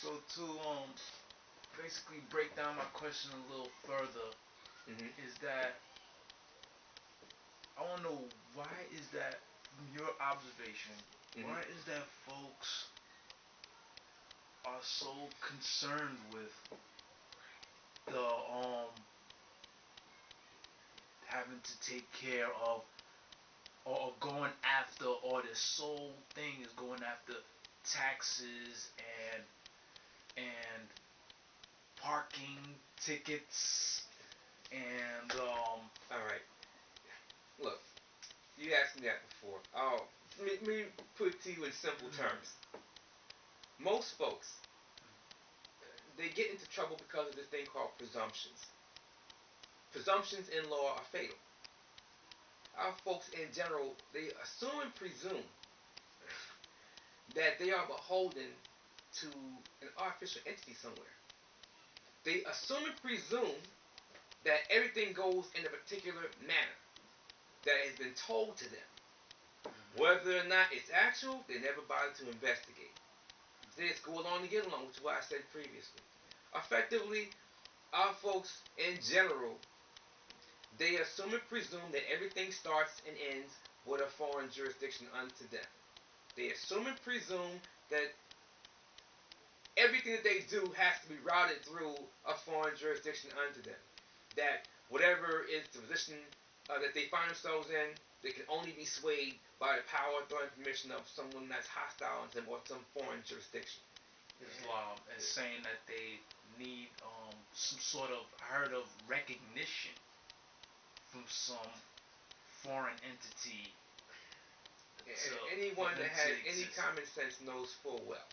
So to basically break down my question a little further, Mm-hmm. is that I want to know why is that from your observation? Mm-hmm. Why is that folks are so concerned with the having to take care of or going after, or their sole thing is going after taxes and parking tickets and All right. Look, you asked me that before. Let me put it to you in simple terms. Most folks, they get into trouble because of this thing called presumptions. Presumptions in law are fatal. Our folks in general, they assume and presume that they are beholden to an artificial entity somewhere. They assume and presume that everything goes in a particular manner that has been told to them. Whether or not it's actual, they never bother to investigate. They just go along to get along, which is what I said previously. Effectively, our folks in general, they assume and presume that everything starts and ends with a foreign jurisdiction unto them. They assume and presume that everything that they do has to be routed through a foreign jurisdiction unto them. That whatever is the position that they find themselves in, they can only be swayed by the power, authority, and permission of someone that's hostile to them or some foreign jurisdiction. Islam is saying that they need some sort of, I heard of, recognition from some foreign entity to for Anyone them that to has any exist. common sense knows full well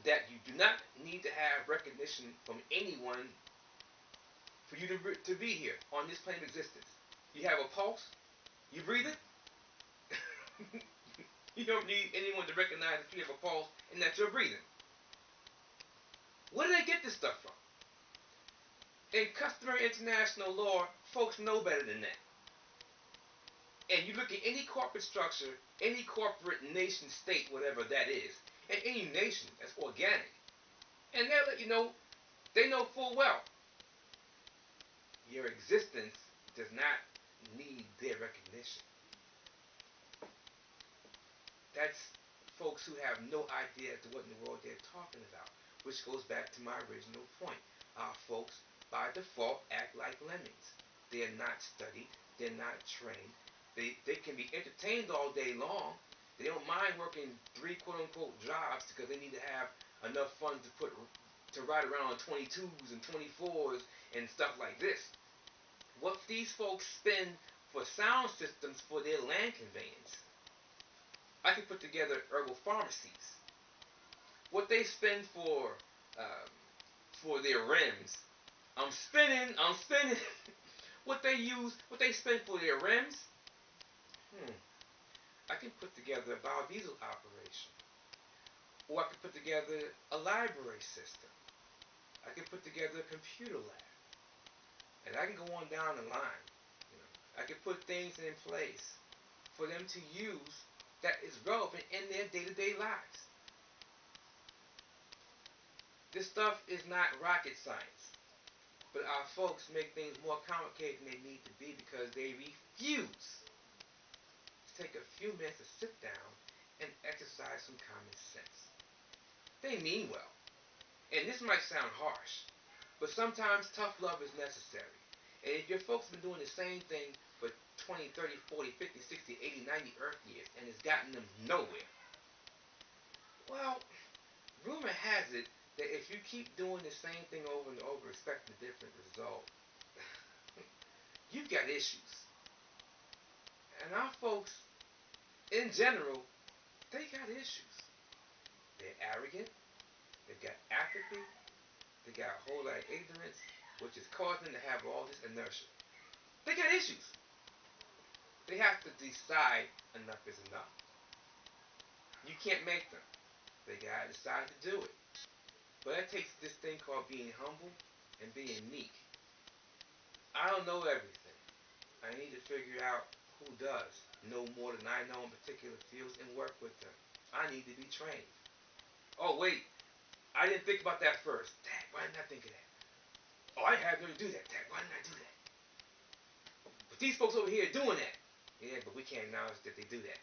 that you do not need to have recognition from anyone for you to be here on this plane of existence. You have a pulse, you breathe it. You don't need anyone to recognize that you have a pulse and that you're breathing. Where do they get this stuff from? In customary international law, folks know better than that. And you look at any corporate structure, any corporate nation state, whatever that is, and any nation that's organic, and they'll let you know, they know full well your existence does not need their recognition. That's folks who have no idea as to what in the world they're talking about, which goes back to my original point. Our folks, by default, act like lemmings. They're not studied, they're not trained. They can be entertained all day long. They don't mind working three quote unquote jobs because they need to have enough funds to ride around on 22s and 24s and stuff like this. What these folks spend for sound systems for their land conveyance, I can put together herbal pharmacies. What they spend um, for their rims, I'm spinning. What they spend for their rims, I can put together a biodiesel operation, or I can put together a library system. I can put together a computer lab, and I can go on down the line. I can put things in place for them to use that is relevant in their day-to-day lives. This stuff is not rocket science, but our folks make things more complicated than they need to be because they refuse to take a few minutes to sit down and exercise some common sense. They mean well, and this might sound harsh, but sometimes tough love is necessary. And if your folks have been doing the same thing for 20, 30, 40, 50, 60, 80, 90 Earth years and it's gotten them nowhere, well, rumor has it that if you keep doing the same thing over and over expecting a different result, you've got issues. And our folks, in general, they got issues. They're arrogant, they've got apathy, they got a whole lot of ignorance, which is causing them to have all this inertia. They got issues. They have to decide enough is enough. You can't make them. They gotta decide to do it. But that takes this thing called being humble and being meek. I don't know everything. I need to figure out who does know more than I know in particular fields and work with them. I need to be trained. Oh wait, I didn't think about that first. Dad, why didn't I think of that? Oh, I had to do that. Dad, why didn't I do that? But these folks over here are doing that. Yeah, but we can't acknowledge that they do that.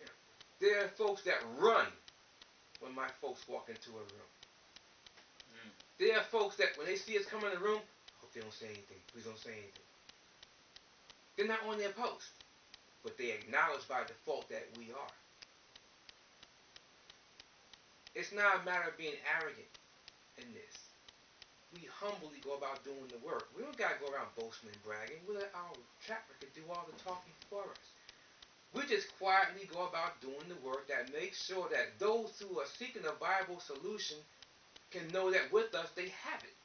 Yeah. There are folks that run when my folks walk into a room. Mm. There are folks that when they see us come in the room, hope they don't say anything. Please don't say anything. They're not on their post, but they acknowledge by default that we are. It's not a matter of being arrogant in this. We humbly go about doing the work. We don't gotta go around boasting and bragging. We let our track record do all the talking for us. We just quietly go about doing the work that makes sure that those who are seeking a viable solution can know that with us they have it.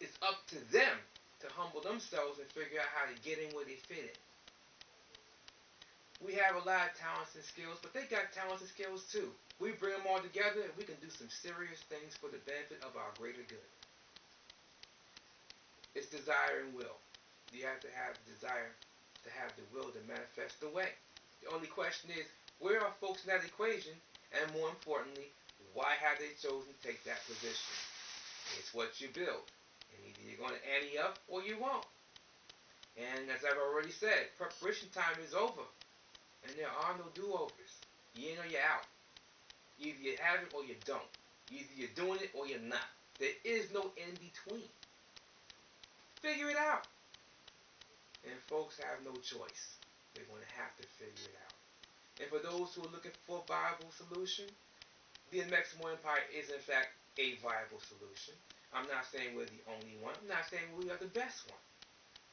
It's up to them to humble themselves and figure out how to get in where they fit in. We have a lot of talents and skills, but they got talents and skills too. We bring them all together and we can do some serious things for the benefit of our greater good. It's desire and will. You have to have the desire to have the will to manifest the way. The only question is, where are folks in that equation? And more importantly, why have they chosen to take that position? It's what you build. And either you're going to ante up or you won't. And as I've already said, preparation time is over. And there are no do-overs. You're in or you're out. Either you have it or you don't. Either you're doing it or you're not. There is no in-between. Figure it out. And folks have no choice. They're going to have to figure it out. And for those who are looking for a viable solution, the Amexem Empire is in fact a viable solution. I'm not saying we're the only one. I'm not saying we are the best one.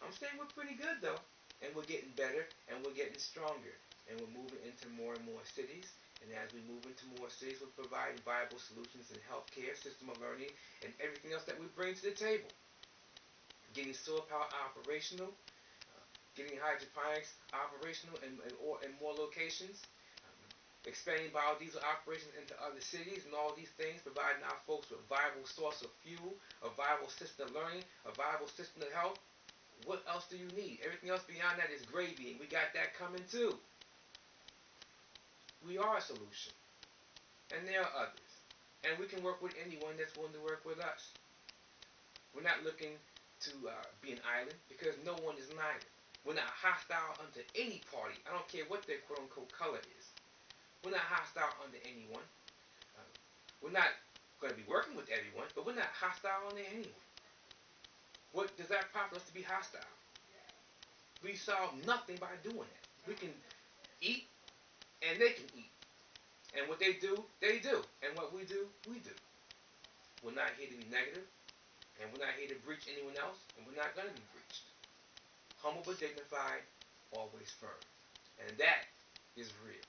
I'm saying we're pretty good though. And we're getting better and we're getting stronger. And we're moving into more and more cities. And as we move into more cities, we're providing viable solutions in healthcare, system of learning, and everything else that we bring to the table. Getting solar power operational, getting hydroponics operational in more locations, expanding biodiesel operations into other cities and all these things, providing our folks with a viable source of fuel, a viable system of learning, a viable system of health. What else do you need? Everything else beyond that is gravy, and we got that coming too. We are a solution, and there are others. And we can work with anyone that's willing to work with us. We're not looking to be an island, because no one is an island. We're not hostile unto any party. I don't care what their quote-unquote color is. We're not hostile unto anyone. Uh, we're not going to be working with everyone, but we're not hostile unto anyone. What does that prompt us to be hostile? We solve nothing by doing that. We can eat, and they can eat. And what they do, they do. And what we do, we do. We're not here to be negative, and we're not here to breach anyone else, and we're not going to be breached. Humble but dignified, always firm. And that is real.